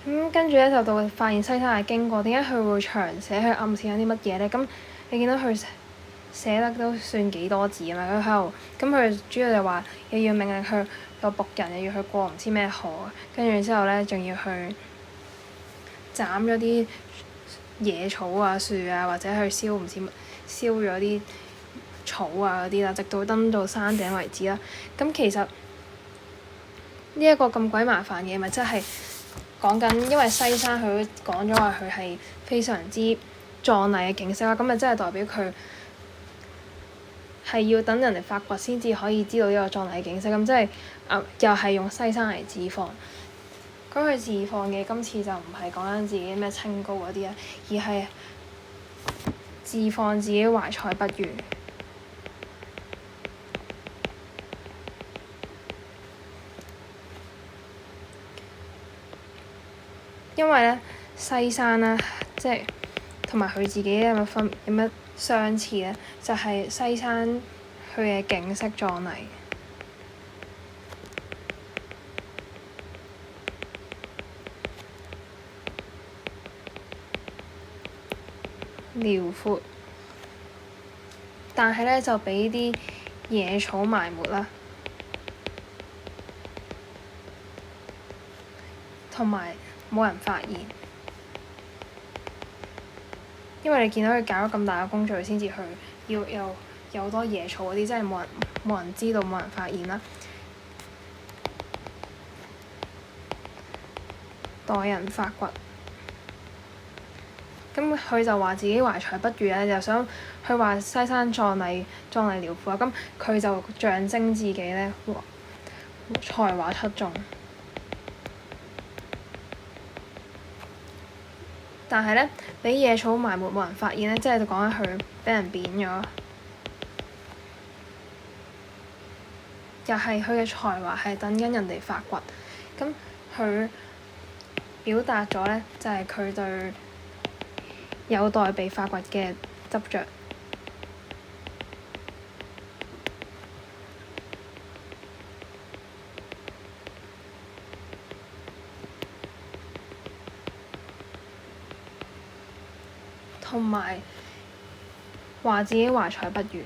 跟住咧就到發現西山嘅經過，點解佢會長寫？佢暗示緊啲乜嘢咧？咁你見到佢寫得都算幾多字啊嘛？佢喺度，咁佢主要就話又要命令佢個僕人又要去過唔知咩河，跟住之後咧仲要去斬咗啲野草啊、樹啊，或者去燒唔知燒咗啲草啊嗰啲啦，直到登到山頂為止啦。咁其實呢一個咁鬼麻煩嘅，咪即係講緊，因為西山佢講咗話佢係非常之壯麗嘅景色啦，咁咪即係代表佢係要等人哋發掘先至可以知道呢個壯麗嘅景色，咁即係又係用西山嚟自放。咁佢自放嘅今次就唔係講緊自己咩清高嗰啲啊，而係自放自己懷才不遇。因為咧西山啦，即係同埋佢自己有乜相似咧？就係西山佢嘅景色壯麗，遼闊，但係咧就俾啲野草埋沒啦，同埋冇人發現，因為你見到佢搞咗咁大嘅工序先至去，要有好多野草嗰啲，真係冇人知道，冇人發現啦。待人發掘，咁佢就話自己懷才不遇咧，就想佢話西山壯麗遼闊啊，咁佢就象徵自己咧才華出眾，但係咧俾野草埋沒冇人發現咧，即係就講緊佢俾人貶咗，又係佢嘅才華係等緊人哋發掘，咁佢表達咗咧就係佢對有待被發掘嘅執着，同埋話自己懷才不遇。